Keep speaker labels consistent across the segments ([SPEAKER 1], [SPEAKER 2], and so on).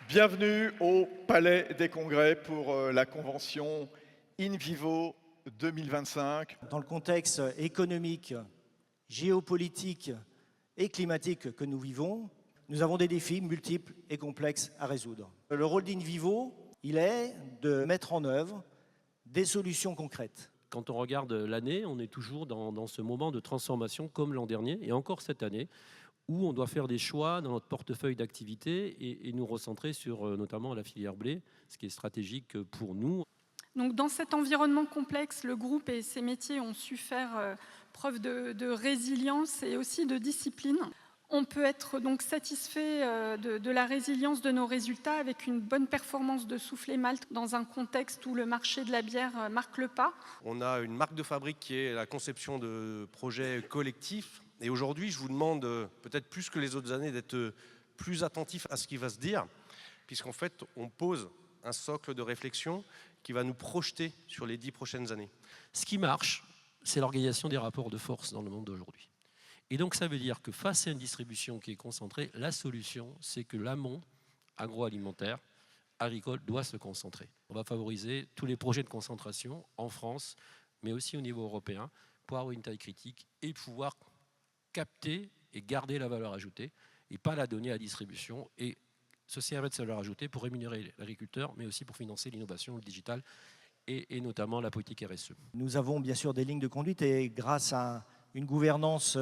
[SPEAKER 1] Bienvenue au Palais des Congrès pour la convention In Vivo 2025.
[SPEAKER 2] Dans le contexte économique, géopolitique et climatique que nous vivons, nous avons des défis multiples et complexes à résoudre. Le rôle d'In Vivo, il est de mettre en œuvre des solutions concrètes.
[SPEAKER 3] Quand on regarde l'année, on est toujours dans ce moment de transformation comme l'an dernier et encore cette année où on doit faire des choix dans notre portefeuille d'activités et nous recentrer sur notamment la filière blé, ce qui est stratégique pour nous.
[SPEAKER 4] Donc, dans cet environnement complexe, le groupe et ses métiers ont su faire preuve de résilience et aussi de discipline. On peut être donc satisfait de la résilience de nos résultats avec une bonne performance de Soufflet Malte dans un contexte où le marché de la bière marque le pas.
[SPEAKER 5] On a une marque de fabrique qui est la conception de projets collectifs. Et aujourd'hui, je vous demande, peut-être plus que les autres années, d'être plus attentif à ce qui va se dire, puisqu'en fait, on pose un socle de réflexion qui va nous projeter sur les 10 prochaines années.
[SPEAKER 3] Ce qui marche, c'est l'organisation des rapports de force dans le monde d'aujourd'hui. Et donc ça veut dire que face à une distribution qui est concentrée, la solution, c'est que l'amont agroalimentaire, agricole, doit se concentrer. On va favoriser tous les projets de concentration en France, mais aussi au niveau européen, pour avoir une taille critique et pouvoir capter et garder la valeur ajoutée et pas la donner à la distribution et se servir de cette valeur ajoutée pour rémunérer l'agriculteur, mais aussi pour financer l'innovation, le digital et notamment la politique RSE.
[SPEAKER 2] Nous avons bien sûr des lignes de conduite et grâce à une gouvernance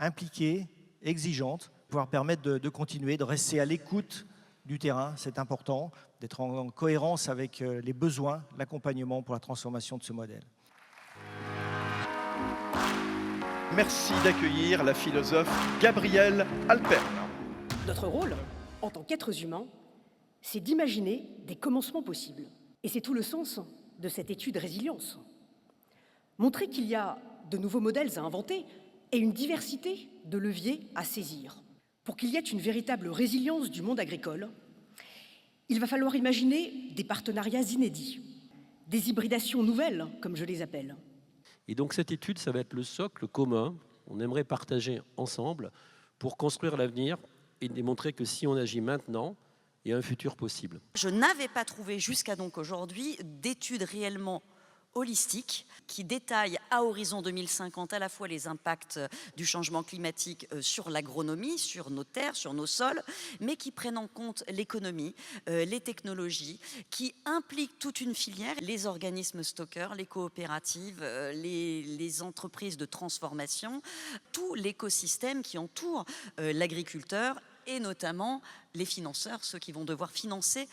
[SPEAKER 2] impliquée, exigeante, pouvoir permettre de continuer, de rester à l'écoute du terrain, c'est important, d'être en cohérence avec les besoins, l'accompagnement pour la transformation de ce modèle.
[SPEAKER 1] Merci d'accueillir la philosophe Gabrielle Alpern.
[SPEAKER 6] Notre rôle, en tant qu'êtres humains, c'est d'imaginer des commencements possibles. Et c'est tout le sens de cette étude résilience. Montrer qu'il y a de nouveaux modèles à inventer et une diversité de leviers à saisir. Pour qu'il y ait une véritable résilience du monde agricole, il va falloir imaginer des partenariats inédits, des hybridations nouvelles, comme je les appelle.
[SPEAKER 3] Et donc cette étude, ça va être le socle commun, on aimerait partager ensemble pour construire l'avenir et démontrer que si on agit maintenant, il y a un futur possible.
[SPEAKER 7] Je n'avais pas trouvé jusqu'à donc aujourd'hui d'études réellement holistiques qui détaillent à horizon 2050 à la fois les impacts du changement climatique sur l'agronomie, sur nos terres, sur nos sols, mais qui prennent en compte l'économie, les technologies, qui impliquent toute une filière, les organismes stockeurs, les coopératives, les entreprises de transformation, tout l'écosystème qui entoure l'agriculteur et notamment les financeurs, ceux qui vont devoir financer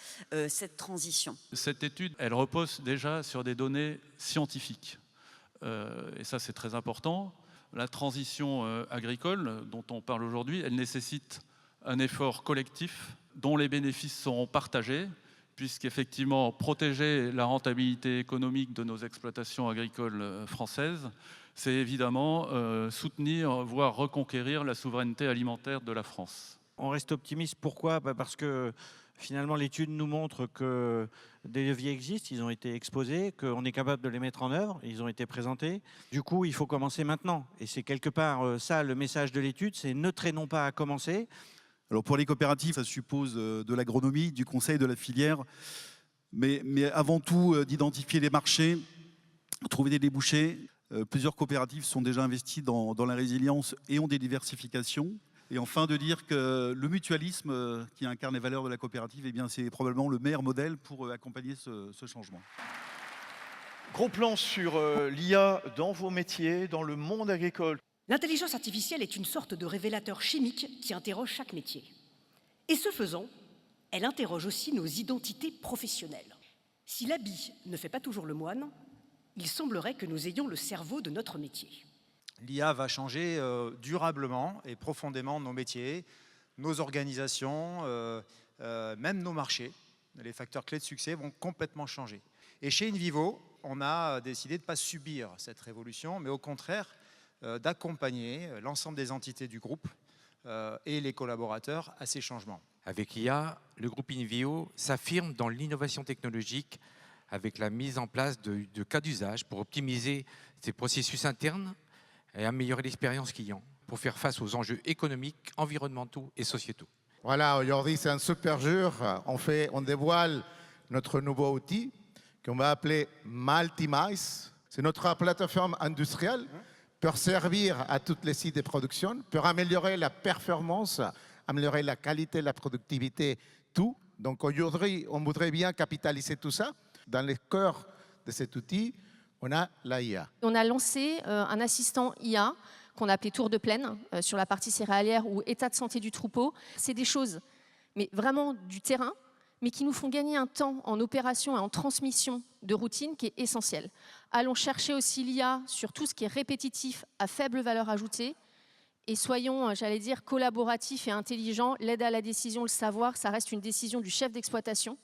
[SPEAKER 7] cette transition.
[SPEAKER 8] Cette étude, elle repose déjà sur des données scientifiques. Et ça, c'est très important. La transition agricole dont on parle aujourd'hui, elle nécessite un effort collectif dont les bénéfices seront partagés, puisqu'effectivement, protéger la rentabilité économique de nos exploitations agricoles françaises, c'est évidemment soutenir, voire reconquérir la souveraineté alimentaire de la France.
[SPEAKER 9] On reste optimiste. Pourquoi ? Parce que finalement, l'étude nous montre que des leviers existent, ils ont été exposés, qu'on est capable de les mettre en œuvre, ils ont été présentés. Du coup, il faut commencer maintenant. Et c'est quelque part ça, le message de l'étude, c'est ne traînons pas à commencer.
[SPEAKER 10] Alors pour les coopératives, ça suppose de l'agronomie, du conseil, de la filière, mais avant tout d'identifier les marchés, trouver des débouchés. Plusieurs coopératives sont déjà investies dans la résilience et ont des diversifications. Et enfin, de dire que le mutualisme qui incarne les valeurs de la coopérative, eh bien, c'est probablement le meilleur modèle pour accompagner ce changement.
[SPEAKER 1] Gros plan sur l'IA dans vos métiers, dans le monde agricole.
[SPEAKER 6] L'intelligence artificielle est une sorte de révélateur chimique qui interroge chaque métier. Et ce faisant, elle interroge aussi nos identités professionnelles. Si l'habit ne fait pas toujours le moine, il semblerait que nous ayons le cerveau de notre métier.
[SPEAKER 11] L'IA va changer durablement et profondément nos métiers, nos organisations, même nos marchés. Les facteurs clés de succès vont complètement changer. Et chez In Vivo, on a décidé de ne pas subir cette révolution, mais au contraire d'accompagner l'ensemble des entités du groupe et les collaborateurs à ces changements.
[SPEAKER 12] Avec l'IA, le groupe In Vivo s'affirme dans l'innovation technologique avec la mise en place de cas d'usage pour optimiser ses processus internes et améliorer l'expérience client pour faire face aux enjeux économiques, environnementaux et sociétaux.
[SPEAKER 13] Voilà, aujourd'hui c'est un super jour. On dévoile notre nouveau outil qu'on va appeler Multimice. C'est notre plateforme industrielle pour servir à tous les sites de production, pour améliorer la performance, améliorer la qualité, la productivité, tout. Donc aujourd'hui, on voudrait bien capitaliser tout ça. Dans le cœur de cet outil, on a l'IA.
[SPEAKER 14] On a lancé un assistant IA qu'on a appelé Tour de Plaine sur la partie céréalière ou état de santé du troupeau. C'est des choses, mais vraiment du terrain, mais qui nous font gagner un temps en opération et en transmission de routine qui est essentiel. Allons chercher aussi l'IA sur tout ce qui est répétitif à faible valeur ajoutée et soyons, j'allais dire, collaboratifs et intelligents. L'aide à la décision, le savoir, ça reste une décision du chef d'exploitation.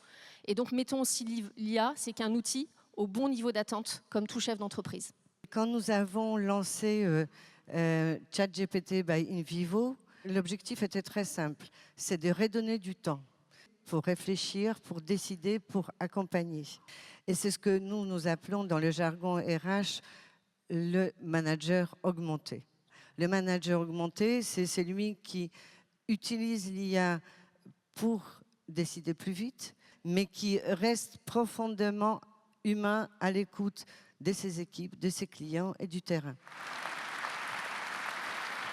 [SPEAKER 14] Et donc mettons aussi l'IA, c'est qu'un outil au bon niveau d'attente, comme tout chef d'entreprise.
[SPEAKER 15] Quand nous avons lancé ChatGPT by InVivo, l'objectif était très simple, c'est de redonner du temps pour réfléchir, pour décider, pour accompagner. Et c'est ce que nous appelons dans le jargon RH le manager augmenté. Le manager augmenté, c'est celui qui utilise l'IA pour décider plus vite, mais qui reste profondément humain à l'écoute de ses équipes, de ses clients et du terrain.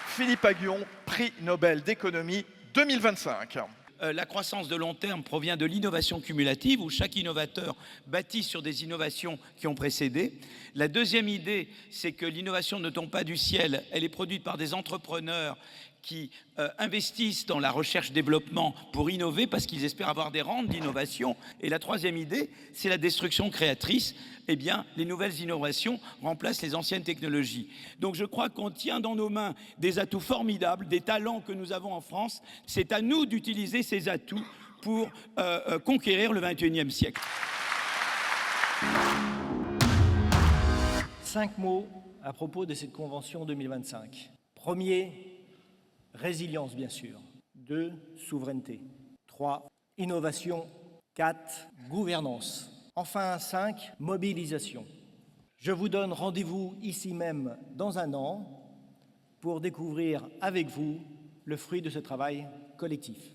[SPEAKER 1] Philippe Aghion, prix Nobel d'économie 2025.
[SPEAKER 16] La croissance de long terme provient de l'innovation cumulative où chaque innovateur bâtit sur des innovations qui ont précédé. La deuxième idée, c'est que l'innovation ne tombe pas du ciel, elle est produite par des entrepreneurs qui investissent dans la recherche-développement pour innover parce qu'ils espèrent avoir des rentes d'innovation. Et la troisième idée, c'est la destruction créatrice. Eh bien, les nouvelles innovations remplacent les anciennes technologies. Donc je crois qu'on tient dans nos mains des atouts formidables, des talents que nous avons en France. C'est à nous d'utiliser ces atouts pour conquérir le XXIe siècle.
[SPEAKER 2] 5 mots à propos de cette convention 2025. Premier, résilience, bien sûr. 2, souveraineté. 3, innovation. 4, gouvernance. Enfin, 5, mobilisation. Je vous donne rendez-vous ici même dans un an pour découvrir avec vous le fruit de ce travail collectif.